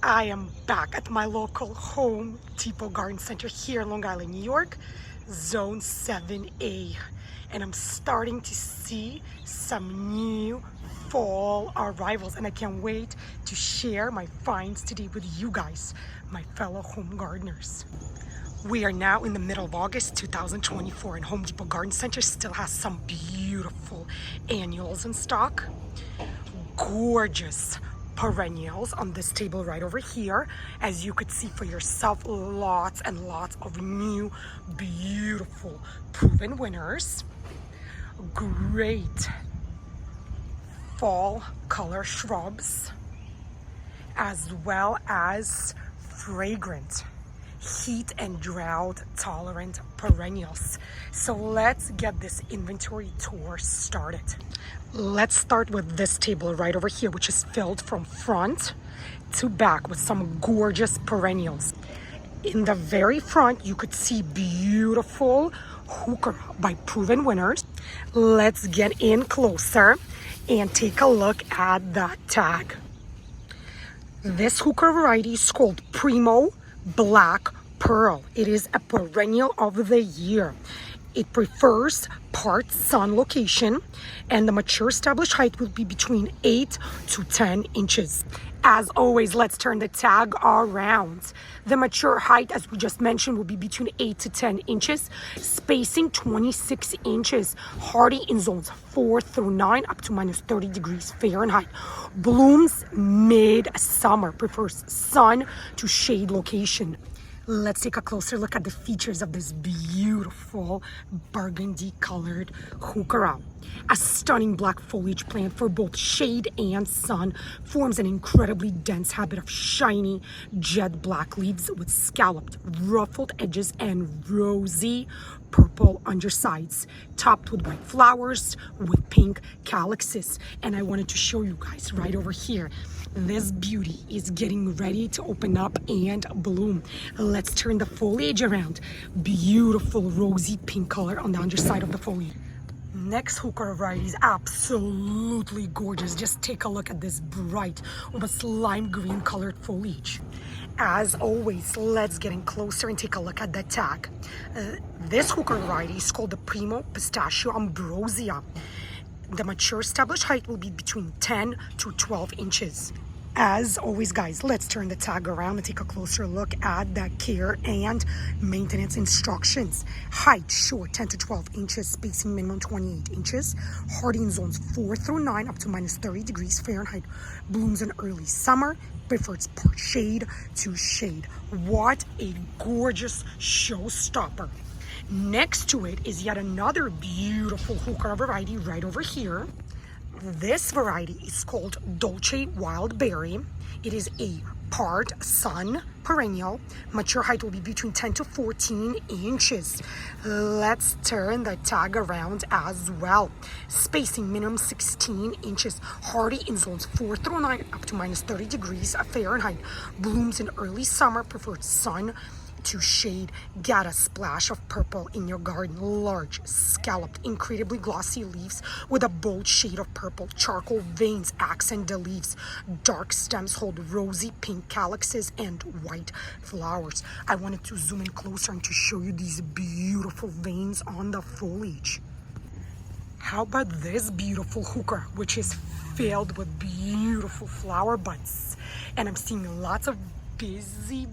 I am back at my local Home Depot Garden Center here in Long Island, New York, Zone 7A. And I'm starting to see some new fall arrivals, and I can't wait to share my finds today with you guys, my fellow home gardeners. We are now in the middle of August 2024, and Home Depot Garden Center still has some beautiful annuals in stock. Gorgeous perennials on this table right over here. As you could see for yourself, lots and lots of new, beautiful, proven winners. Great fall color shrubs, as well as fragrant, heat and drought tolerant perennials. So let's get this inventory tour started. Let's start with this table right over here, which is filled from front to back with some gorgeous perennials. In the very front, you could see beautiful hooker by proven winners. Let's get in closer and take a look at that tag. This hooker variety is called Primo Black Pearl. It is a perennial of the year. It prefers part sun location, and the mature established height will be between 8 to 10 inches. As always, let's turn the tag around. The mature height, as we just mentioned, will be between 8 to 10 inches, spacing 26 inches, hardy in zones 4 through 9 up to minus 30 degrees Fahrenheit. Blooms mid-summer, prefers sun to shade location. Let's take a closer look at the features of this beautiful burgundy colored heuchera. A stunning black foliage plant for both shade and sun, forms an incredibly dense habit of shiny jet black leaves with scalloped, ruffled edges and rosy purple undersides, topped with white flowers with pink calyxes. And I wanted to show you guys right over here. This beauty is getting ready to open up and bloom. Let's turn the foliage around. Beautiful rosy pink color on the underside of the foliage. Next hooker variety is absolutely gorgeous. Just take a look at this bright, almost lime green colored foliage. As always, let's get in closer and take a look at the tag. This hooker variety is called the Primo Pistachio Ambrosia. The mature established height will be between 10 to 12 inches. As always, guys, let's turn the tag around and take a closer look at the care and maintenance instructions. Height, short 10 to 12 inches, spacing minimum 28 inches. Hardy in zones 4 through 9 up to minus 30 degrees Fahrenheit. Blooms in early summer, prefers part shade to shade. What a gorgeous showstopper. Next to it is yet another beautiful heuchera variety right over here. This variety is called Dolce Wild Berry. It is a part sun perennial. Mature height will be between 10 to 14 inches. Let's turn the tag around as well. Spacing minimum 16 inches. Hardy in zones 4 through 9 up to minus 30 degrees Fahrenheit. Blooms in early summer, preferred sun to shade. Get a splash of purple in your garden. Large, scalloped, incredibly glossy leaves with a bold shade of purple. Charcoal veins accent the leaves. Dark stems hold rosy pink calyxes and white flowers. I wanted to zoom in closer and to show you these beautiful veins on the foliage. How about this beautiful heuchera, which is filled with beautiful flower buds? And I'm seeing lots of busy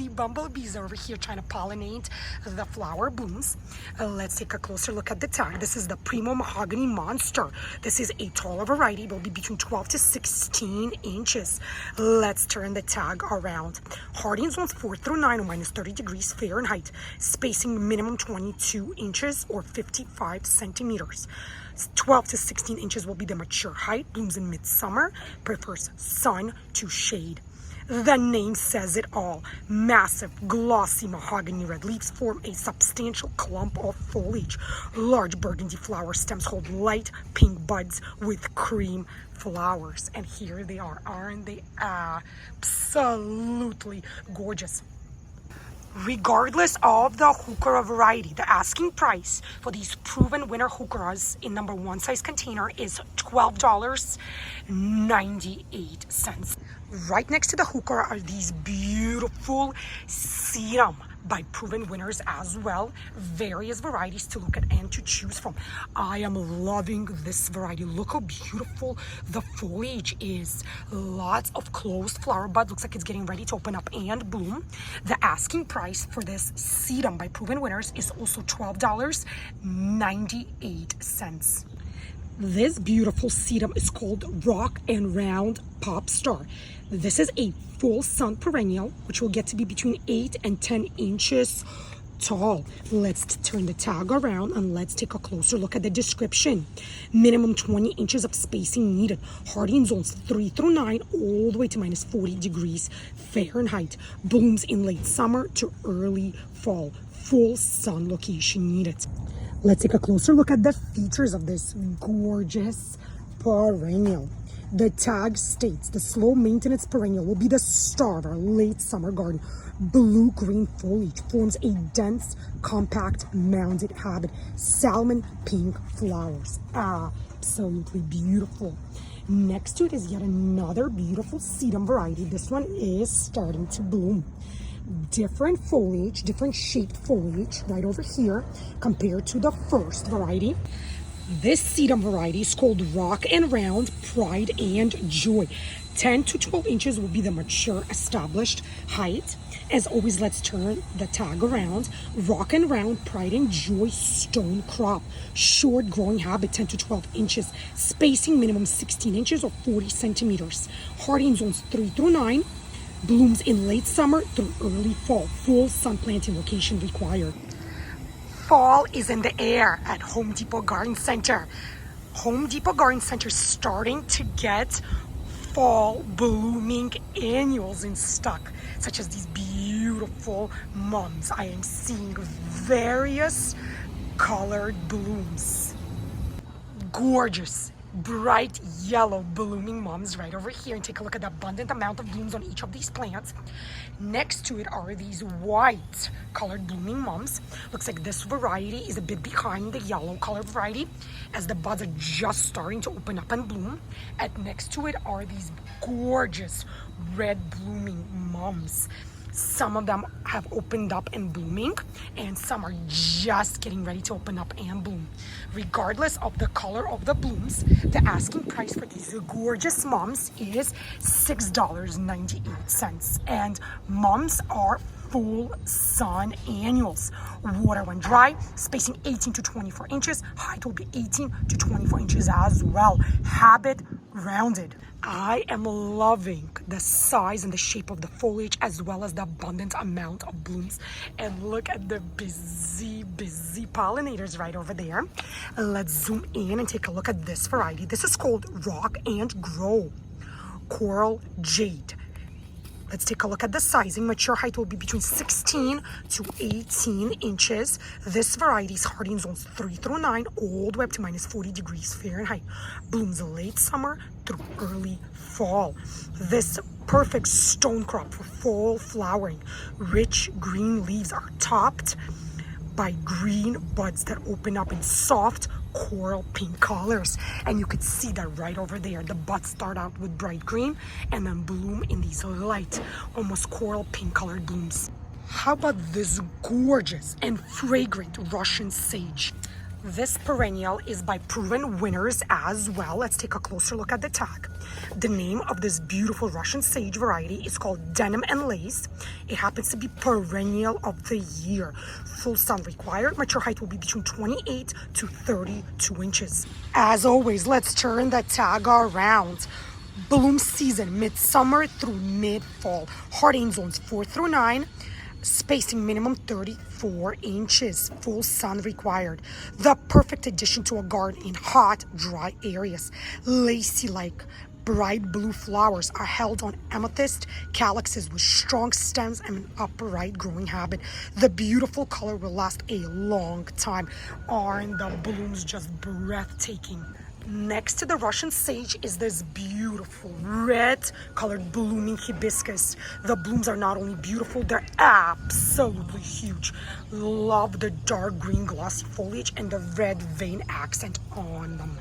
bumblebees over here trying to pollinate the flower blooms. Let's take a closer look at the tag. This is the Primo Mahogany Monster. This is a taller variety. It will be between 12 to 16 inches. Let's turn the tag around. Hardy in zones 4 through 9 or minus 30 degrees Fahrenheit. Spacing minimum 22 inches or 55 centimeters. 12 to 16 inches will be the mature height. Blooms in midsummer. Prefers sun to shade. The name says it all. Massive, glossy mahogany red leaves form a substantial clump of foliage. Large burgundy flower stems hold light pink buds with cream flowers. And here they are. Aren't they absolutely gorgeous? Regardless of the heuchera variety, the asking price for these proven winner heucheras in number 1 size container is $12.98. Right next to the heuchera are these beautiful sedum by proven winners as well. Various varieties to look at and to choose from. I am loving this variety. Look how beautiful the foliage is. Lots of closed flower bud. Looks like it's getting ready to open up and bloom. The asking price for this sedum by proven winners is also $12.98. This beautiful sedum is called Rock and Round Pop Star. This is a full sun perennial, which will get to be between 8 and 10 inches tall. Let's turn the tag around and let's take a closer look at the description. Minimum 20 inches of spacing needed. Hardying zones 3 through 9, all the way to minus 40 degrees Fahrenheit. Blooms in late summer to early fall. Full sun location needed. Let's take a closer look at the features of this gorgeous perennial. The tag states the slow maintenance perennial will be the star of our late summer garden. Blue-green foliage forms a dense, compact, mounded habit. Salmon pink flowers. Absolutely beautiful. Next to it is yet another beautiful sedum variety. This one is starting to bloom. Different foliage, different shaped foliage right over here compared to the first variety. This sedum variety is called Rock and Round Pride and Joy. 10 to 12 inches will be the mature established height. As always, let's turn the tag around. Rock and Round Pride and Joy stone crop. Short growing habit 10 to 12 inches. Spacing minimum 16 inches or 40 centimeters. Hardying zones 3 through 9. Blooms in late summer through early fall. Full sun planting location required. Fall is in the air at Home Depot Garden Center. Home Depot Garden Center is starting to get fall blooming annuals in stock, such as these beautiful mums. I am seeing various colored blooms. Gorgeous, bright yellow blooming mums right over here, and take a look at the abundant amount of blooms on each of these plants. Next to it are these white colored blooming mums. Looks like this variety is a bit behind the yellow colored variety, as the buds are just starting to open up and bloom. And next to it are these gorgeous red blooming mums. Some of them have opened up and blooming, and some are just getting ready to open up and bloom. Regardless of the color of the blooms, the asking price for these gorgeous mums is $6.98. And mums are full sun annuals. Water when dry, spacing 18 to 24 inches. Height will be 18 to 24 inches as well. Habit rounded. I am loving the size and the shape of the foliage, as well as the abundant amount of blooms. And look at the busy pollinators right over there. Let's zoom in and take a look at this variety. This is called Rock and Grow Coral Jade. Let's take a look at the sizing. Mature height will be between 16 to 18 inches. This variety is hardy in zones 3 through 9, all the way up to minus 40 degrees Fahrenheit. Blooms late summer through early fall. This perfect stone crop for fall flowering. Rich green leaves are topped by green buds that open up in soft coral pink colors, and you could see that right over there. The buds start out with bright green and then bloom in these light, almost coral pink colored blooms. How about this gorgeous and fragrant Russian sage? This perennial is by proven winners as well. Let's take a closer look at the tag. The name of this beautiful Russian sage variety is called Denim and Lace. It happens to be perennial of the year. Full sun required. Mature height will be between 28 to 32 inches. As always, let's turn the tag around. Bloom season midsummer through mid-fall. Hardying zones 4 through 9. Spacing minimum 34 inches. Full sun required. The perfect addition to a garden in hot, dry areas. Lacy-like bright blue flowers are held on amethyst calyxes with strong stems and an upright growing habit. The beautiful color will last a long time. Aren't the blooms just breathtaking? Next to the Russian sage is this beautiful red colored blooming hibiscus. The blooms are not only beautiful, they're absolutely huge. Love the dark green glossy foliage and the red vein accent on them.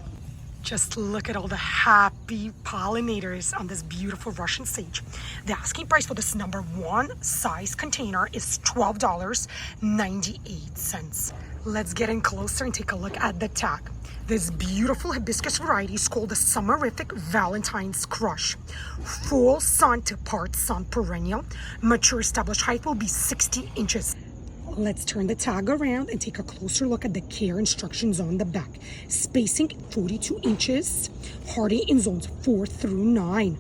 Just look at all the happy pollinators on this beautiful Russian sage. The asking price for this number 1 size container is $12.98. Let's get in closer and take a look at the tag. This beautiful hibiscus variety is called the Summerific Valentine's Crush. Full sun to part sun perennial. Mature established height will be 60 inches. Let's turn the tag around and take a closer look at the care instructions on the back. Spacing 42 inches, hardy in zones 4 through 9.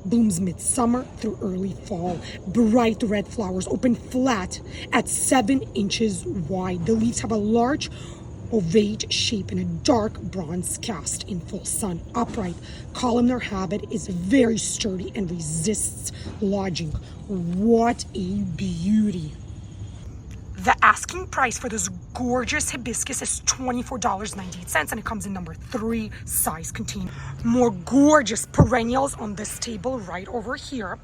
Blooms midsummer through early fall. Bright red flowers open flat at 7 inches wide. The leaves have a large ovate shape and a dark bronze cast in full sun. Upright, columnar habit, is very sturdy and resists lodging. What a beauty! The asking price for this gorgeous hibiscus is $24.98, and it comes in number 3 size container. More gorgeous perennials on this table right over here.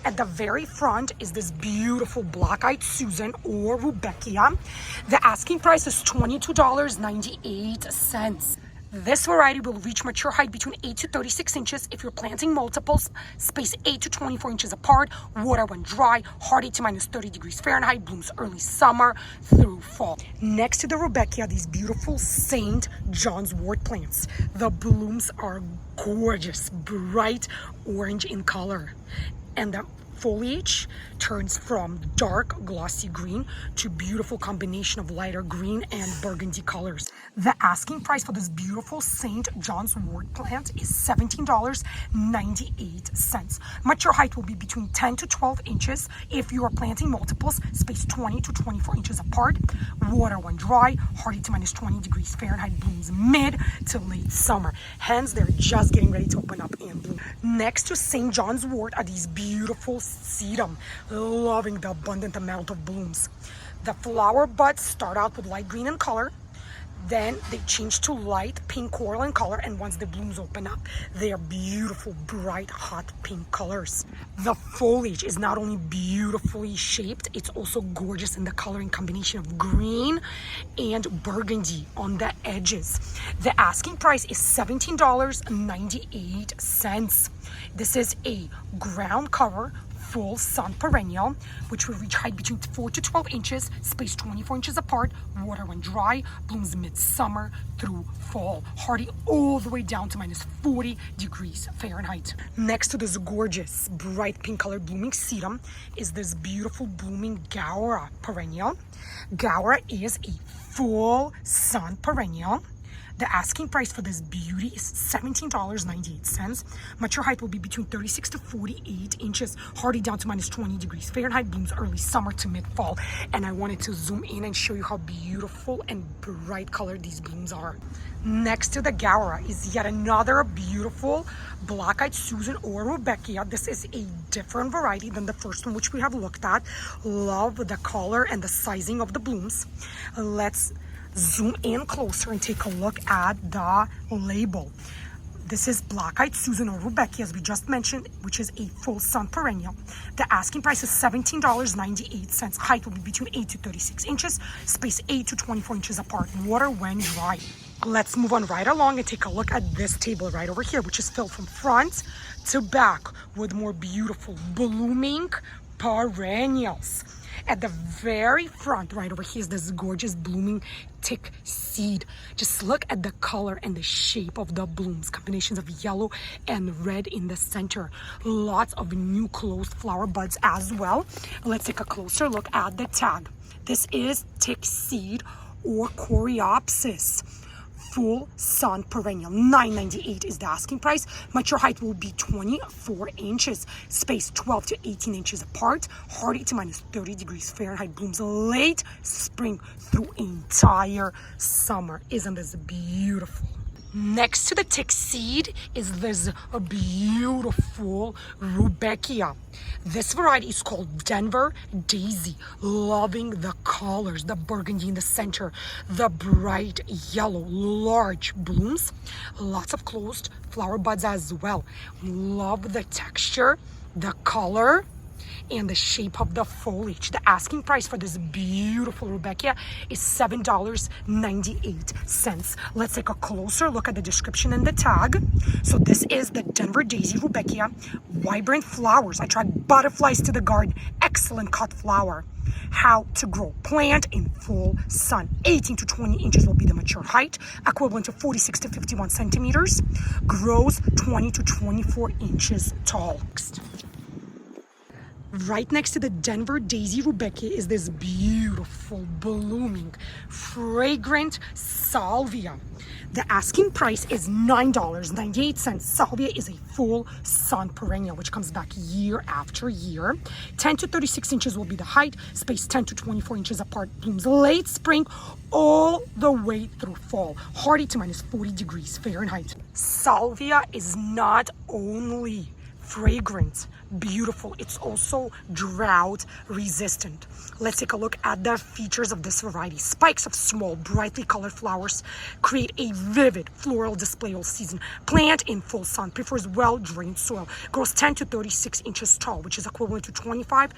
At the very front is this beautiful black-eyed Susan or Rudbeckia. The asking price is $22.98. This variety will reach mature height between 8 to 36 inches if you're planting multiples, spaced 8 to 24 inches apart, water when dry, hardy to minus 30 degrees Fahrenheit, blooms early summer through fall. Next to the Rudbeckia, these beautiful St. John's wort plants. The blooms are gorgeous, bright orange in color. And the foliage turns from dark glossy green to beautiful combination of lighter green and burgundy colors. The asking price for this beautiful St. John's wort plant is $17.98. Mature height will be between 10 to 12 inches if you are planting multiples, spaced 20 to 24 inches apart, water when dry, hardy to minus 20 degrees Fahrenheit, blooms mid to late summer. Hence, they're just getting ready to open up and bloom. Next to St. John's wort are these beautiful sedum, loving the abundant amount of blooms. The flower buds start out with light green in color, then they change to light pink coral in color, and once the blooms open up, they are beautiful, bright, hot pink colors. The foliage is not only beautifully shaped, it's also gorgeous in the coloring combination of green and burgundy on the edges. The asking price is $17.98. This is a ground cover full sun perennial, which will reach height between 4 to 12 inches, spaced 24 inches apart, water when dry, blooms midsummer through fall, hardy all the way down to minus 40 degrees Fahrenheit. Next to this gorgeous bright pink colored blooming sedum is this beautiful blooming Gaura perennial. Gaura is a full sun perennial. The asking price for this beauty is $17.98. Mature height will be between 36 to 48 inches, hardy down to minus 20 degrees Fahrenheit, blooms early summer to mid-fall. And I wanted to zoom in and show you how beautiful and bright colored these blooms are. Next to the Gaura is yet another beautiful black-eyed Susan or Rudbeckia. This is a different variety than the first one, which we have looked at. Love the color and the sizing of the blooms. Let's zoom in closer and take a look at the label. This is black-eyed Susan or Rudbeckia, as we just mentioned, which is a full sun perennial. The asking price is $17.98. Height will be between 8 to 36 inches, spaced 8 to 24 inches apart, water when dry. Let's move on right along and take a look at this table right over here, which is filled from front to back with more beautiful blooming perennials. At the very front, right over here, is this gorgeous blooming tick seed. Just look at the color and the shape of the blooms, combinations of yellow and red in the center. Lots of new closed flower buds as well. Let's take a closer look at the tag. This is tick seed or Coreopsis. Full sun perennial. $9.98 is the asking price. Mature height will be 24 inches, spaced 12 to 18 inches apart, hardy to minus 30 degrees Fahrenheit, blooms late spring through entire summer. Isn't this beautiful? Next to the tick seed is this beautiful rudbeckia. This variety is called Denver Daisy. Loving the colors, the burgundy in the center, the bright yellow, large blooms, lots of closed flower buds as well. Love the texture, the color, and the shape of the foliage. The asking price for this beautiful rudbeckia is $7.98. Let's take a closer look at the description and the tag. So this is the Denver Daisy rudbeckia. Vibrant flowers attract butterflies to the garden. Excellent cut flower. How to grow. Plant in full sun. 18 to 20 inches will be the mature height, equivalent to 46 to 51 centimeters. Grows 20 to 24 inches tall. Right next to the Denver Daisy rudbeckia is this beautiful, blooming, fragrant salvia. The asking price is $9.98. Salvia is a full sun perennial, which comes back year after year. 10 to 36 inches will be the height, spaced 10 to 24 inches apart. Blooms late spring all the way through fall. Hardy to minus 40 degrees Fahrenheit. Salvia is not only fragrant, beautiful, it's also drought resistant. Let's take a look at the features of this variety. Spikes of small, brightly colored flowers create a vivid floral display all season. Plant in full sun, prefers well-drained soil, grows 10 to 36 inches tall, which is equivalent to 25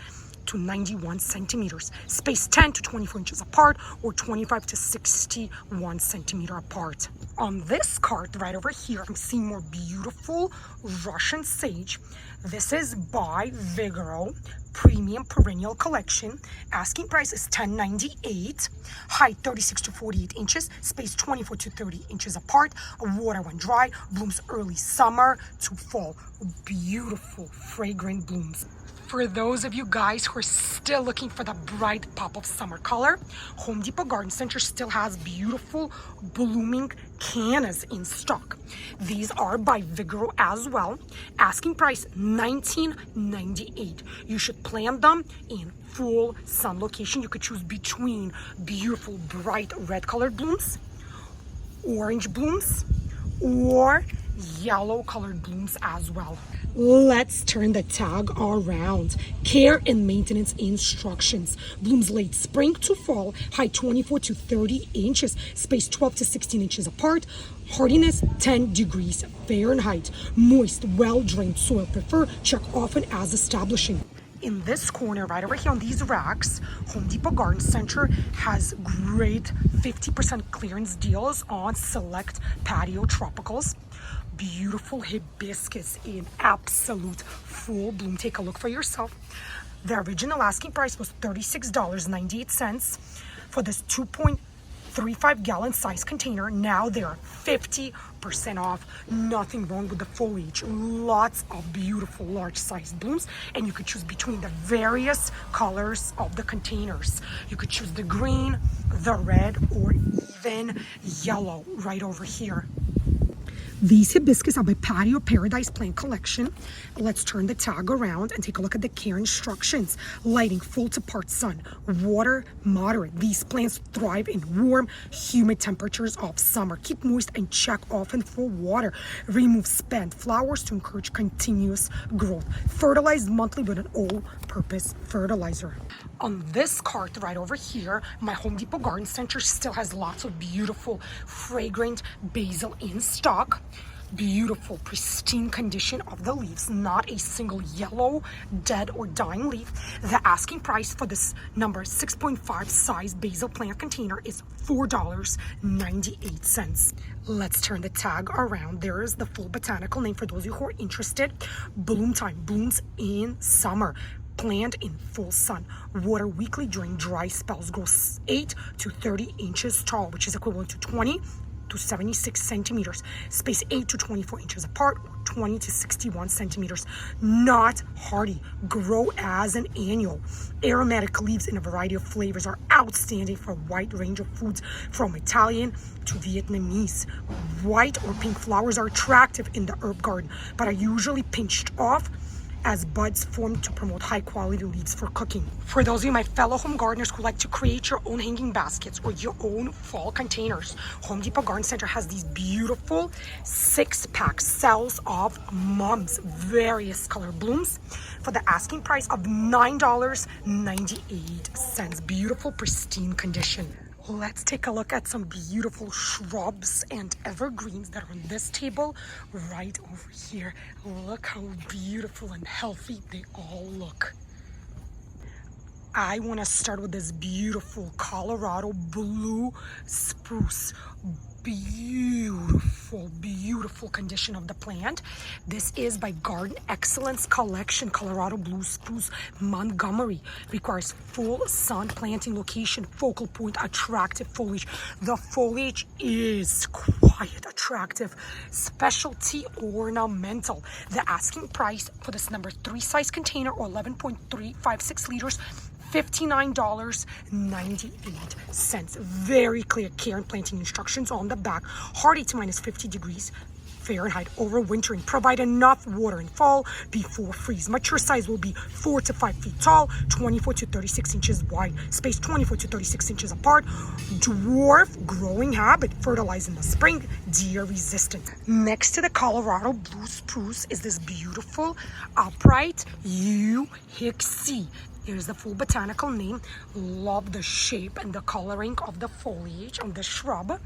to 91 centimeters. Spaced 10 to 24 inches apart or 25 to 61 centimeter apart. On this cart right over here, I'm seeing more beautiful Russian sage. This is by Vigoro Premium Perennial Collection. Asking price is $10.98. Height 36 to 48 inches. Space 24 to 30 inches apart. Water when dry. Blooms early summer to fall. Beautiful, fragrant blooms. For those of you guys who are still looking for the bright pop of summer color, Home Depot Garden Center still has beautiful blooming cannas in stock. These are by Vigoro as well. Asking price $19.98. You should plant them in full sun location. You could choose between beautiful bright red colored blooms, orange blooms, or yellow colored blooms as well. Let's turn the tag around. Care and maintenance instructions. Blooms late spring to fall. Height 24 to 30 inches. Space 12 to 16 inches apart. Hardiness 10 degrees Fahrenheit. Moist, well-drained soil prefer. Check often as establishing. In this corner right over here on these racks, Home Depot Garden Center has great 50% clearance deals on select patio tropicals. Beautiful hibiscus in absolute full bloom. Take a look for yourself. The original asking price was $36.98 for this 2.35 gallon size container. Now they're 50% off. Nothing wrong with the foliage. Lots of beautiful large sized blooms, and you could choose between the various colors of the containers. You could choose the green, the red, or even yellow right over here. These hibiscus are by Patio Paradise Plant Collection. Let's turn the tag around and take a look at the care instructions. Lighting full to part sun. Water moderate. These plants thrive in warm, humid temperatures of summer. Keep moist and check often for water. Remove spent flowers to encourage continuous growth. Fertilize monthly with an all-purpose fertilizer. On this cart right over here, my Home Depot Garden Center still has lots of beautiful, fragrant basil in stock. Beautiful, pristine condition of the leaves, not a single yellow, dead, or dying leaf. The asking price for this number 6.5 size basil plant container is $4.98. Let's turn the tag around. There is the full botanical name for those of you who are interested. Bloom time, blooms in summer. Plant in full sun. Water weekly during dry spells. Grows 8 to 30 inches tall, which is equivalent to 20 to 76 centimeters. Space 8 to 24 inches apart, 20 to 61 centimeters. Not hardy. Grow as an annual. Aromatic leaves in a variety of flavors are outstanding for a wide range of foods, from Italian to Vietnamese. White or pink flowers are attractive in the herb garden, but are usually pinched off as buds form to promote high quality leaves for cooking. For those of you, my fellow home gardeners who like to create your own hanging baskets or your own fall containers, Home Depot Garden Center has these beautiful 6-pack cells of mums, various color blooms, for the asking price of $9.98. Beautiful, pristine condition. Let's take a look at some beautiful shrubs and evergreens that are on this table right over here. Look how beautiful and healthy they all look. I want to start with this beautiful Colorado blue spruce. Beautiful condition of the plant. This is by Garden Excellence Collection, Colorado Blue Spruce, Montgomery. Requires full sun planting location, focal point, attractive foliage. The foliage is quiet, attractive, specialty ornamental. The asking price for this number 3 size container, or 11.356 liters, $59.98. Very clear care and planting instructions on the back. Hardy to -50 degrees Fahrenheit, overwintering. Provide enough water in fall before freeze. Mature size will be 4 to 5 feet tall, 24 to 36 inches wide, spaced 24 to 36 inches apart. Dwarf growing habit, fertilized in the spring, deer resistant. Next to the Colorado blue spruce is this beautiful upright Euhixie. Here's the full botanical name. Love the shape and the coloring of the foliage on the shrub.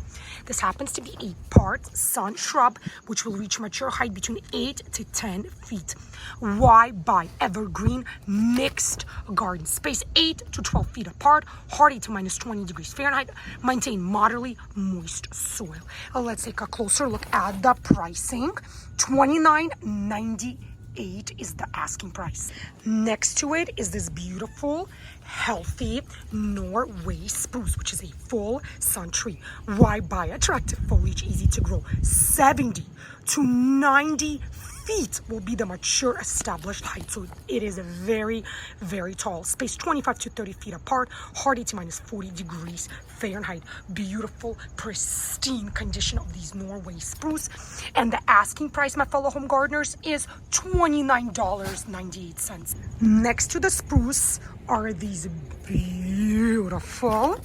This happens to be a part sun shrub, which will reach mature height between 8 to 10 feet. Why buy evergreen mixed garden space, 8 to 12 feet apart, hardy to -20 degrees Fahrenheit, maintain moderately moist soil. Let's take a closer look at the pricing. $29.98 is the asking price. Next to it is this beautiful, healthy Norway spruce, which is a full sun tree. Why buy? Attractive foliage, easy to grow. 70 to 90 feet will be the mature established height. So it is very, very tall. Spaced 25 to 30 feet apart, hardy to -40 degrees Fahrenheit. Beautiful, pristine condition of these Norway spruce. And the asking price, my fellow home gardeners, is $29.98. Next to the spruce are these beautiful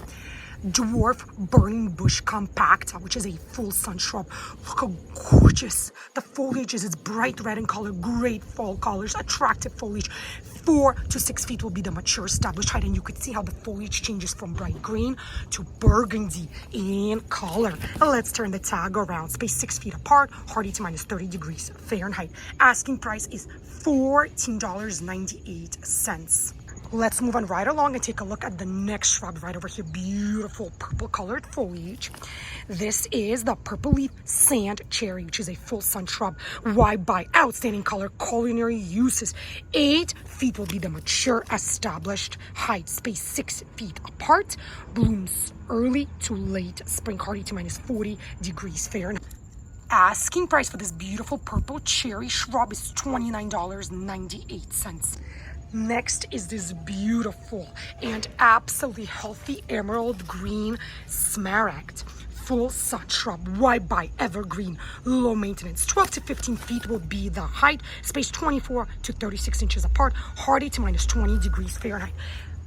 dwarf burning bush compacta, which is a full sun shrub. Look how gorgeous the foliage is. It's bright red in color, great fall colors, attractive foliage. 4 to 6 feet will be the mature established height, and you could see how the foliage changes from bright green to burgundy in color. Let's turn the tag around. Spaced 6 feet apart, hardy to -30 degrees Fahrenheit. Asking price is $14.98. Let's move on right along and take a look at the next shrub right over here. Beautiful purple colored foliage. This is the purple leaf sand cherry, which is a full sun shrub. Why buy? Outstanding color, culinary uses. 8 feet will be the mature established height. Spaced 6 feet apart. Blooms early to late spring, hardy to -40 degrees Fahrenheit. Asking price for this beautiful purple cherry shrub is $29.98. Next is this beautiful and absolutely healthy emerald green smaragd, full sun shrub. Why buy? Evergreen, low maintenance. 12 to 15 feet will be the height, spaced 24 to 36 inches apart, hardy to -20 degrees Fahrenheit.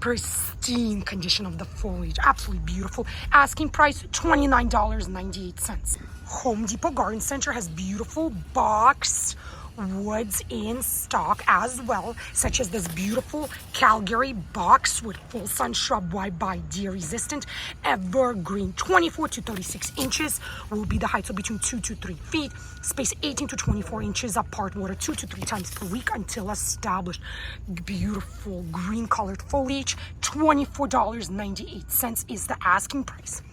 Pristine condition of the foliage, absolutely beautiful. Asking price $29.98. Home Depot Garden Center has beautiful box woods in stock as well, such as this beautiful Calgary boxwood full sun shrub. Why buy? Deer resistant, evergreen. 24 to 36 inches will be the height, so between 2 to 3 feet. Space 18 to 24 inches apart. Water 2 to 3 times per week until established. Beautiful green colored foliage. $24.98 is the asking price.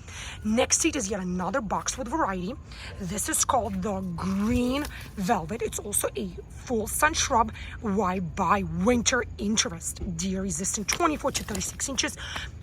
Next to it is yet another boxwood variety. This is called the green velvet. It's also a full sun shrub. Why buy? Winter interest, deer resistant, 24 to 36 inches.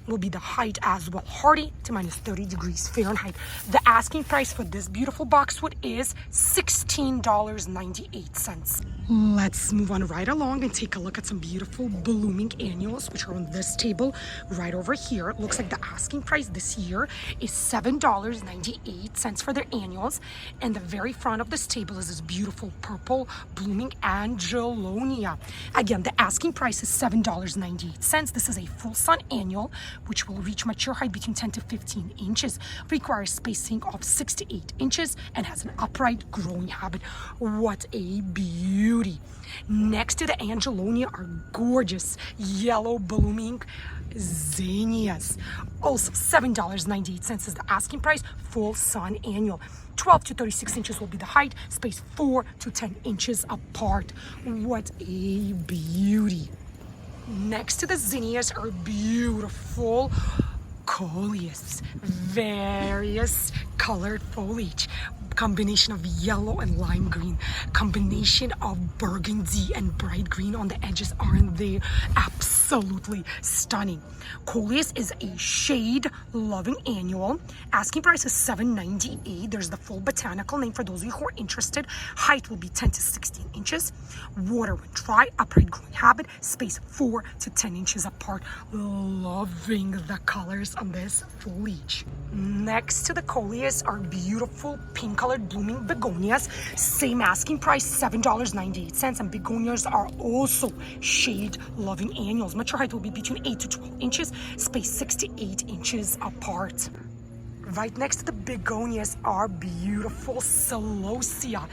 will be the height as well. Hardy to minus 30 degrees Fahrenheit. The asking price for this beautiful boxwood is $16.98. Let's move on right along and take a look at some beautiful blooming annuals, which are on this table right over here. It looks like the asking price this year is $7.98 for their annuals. And the very front of this table is this beautiful purple blooming Angelonia. Again, the asking price is $7.98. This is a full sun annual, which will reach mature height between 10 to 15 inches, requires spacing of 6 to 8 inches, and has an upright growing habit. What a beauty. Next to the Angelonia are gorgeous yellow blooming zinnias. Also $7.98 is the asking price, full sun annual. 12 to 36 inches will be the height, spaced 4 to 10 inches apart. What a beauty. Next to the zinnias are beautiful coleus, various colored foliage, combination of yellow and lime green, combination of burgundy and bright green on the edges. Aren't they absolutely stunning? Coleus is a shade loving annual. Asking price is $7.98. There's the full botanical name for those of you who are interested. Height will be 10 to 16 inches. Water when dry, upright growing habit, space 4 to 10 inches apart. Loving the colors on this foliage. Next to the coleus are beautiful pink colored blooming begonias. Same asking price, $7.98. And begonias are also shade loving annuals. Mature height will be between 8 to 12 inches, space 6 to 8 inches apart. Right next to the begonias are beautiful celosia,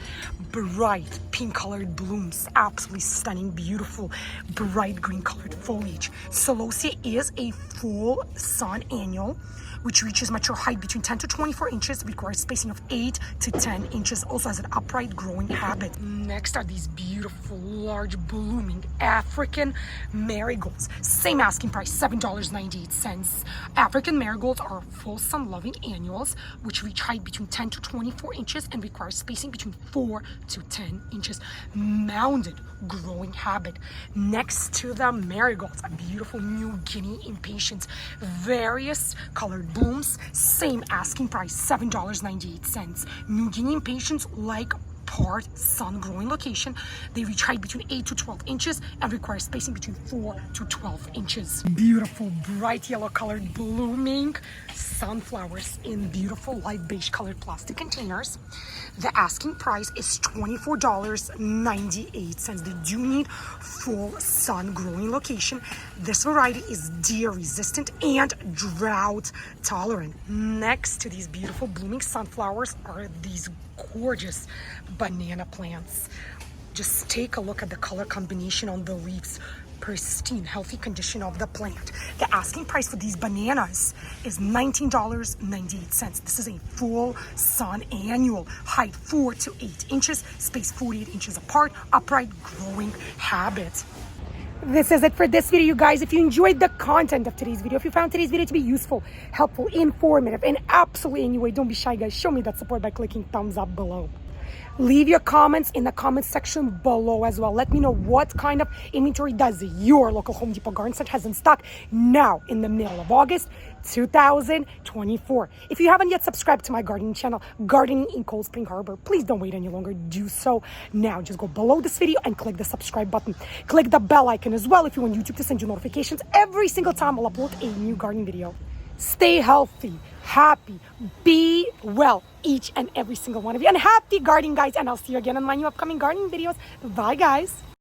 bright pink colored blooms, absolutely stunning, beautiful bright green colored foliage. Celosia is a full sun annual, which reaches mature height between 10 to 24 inches, requires spacing of 8 to 10 inches, also has an upright growing habit. Next are these beautiful, large, blooming African marigolds. Same asking price, $7.98. African marigolds are full sun-loving annuals, which reach height between 10 to 24 inches and require spacing between 4 to 10 inches. Mounded growing habit. Next to the marigolds, a beautiful New Guinea impatiens, various colored blooms, same asking price, $7.98. New Guinea impatiens like part sun growing location. They reach height between 8 to 12 inches and require spacing between 4 to 12 inches. Beautiful bright yellow colored blooming sunflowers in beautiful light beige colored plastic containers. The asking price is $24.98. They do need full sun growing location. This variety is deer resistant and drought tolerant. Next to these beautiful blooming sunflowers are these gorgeous banana plants. Just take a look at the color combination on the leaves. Pristine, healthy condition of the plant. The asking price for these bananas is $19.98. This is a full sun annual, height 4 to 8 inches, space 48 inches apart, upright growing habit. This is it for this video, you guys. If you enjoyed the content of today's video, if you found today's video to be useful, helpful, informative, and absolutely any way, don't be shy, guys. Show me that support by clicking thumbs up below. Leave your comments in the comment section below as well. Let me know what kind of inventory does your local Home Depot garden center has in stock now in the middle of August 2024. If you haven't yet subscribed to my gardening channel, Gardening in Cold Spring Harbor, please don't wait any longer. Do so now. Just go below this video and click the subscribe button. Click the bell icon as well if you want YouTube to send you notifications every single time I'll upload a new gardening video. Stay healthy, happy, be well, each and every single one of you. And happy gardening, guys. And I'll see you again in my new upcoming gardening videos. Bye, guys.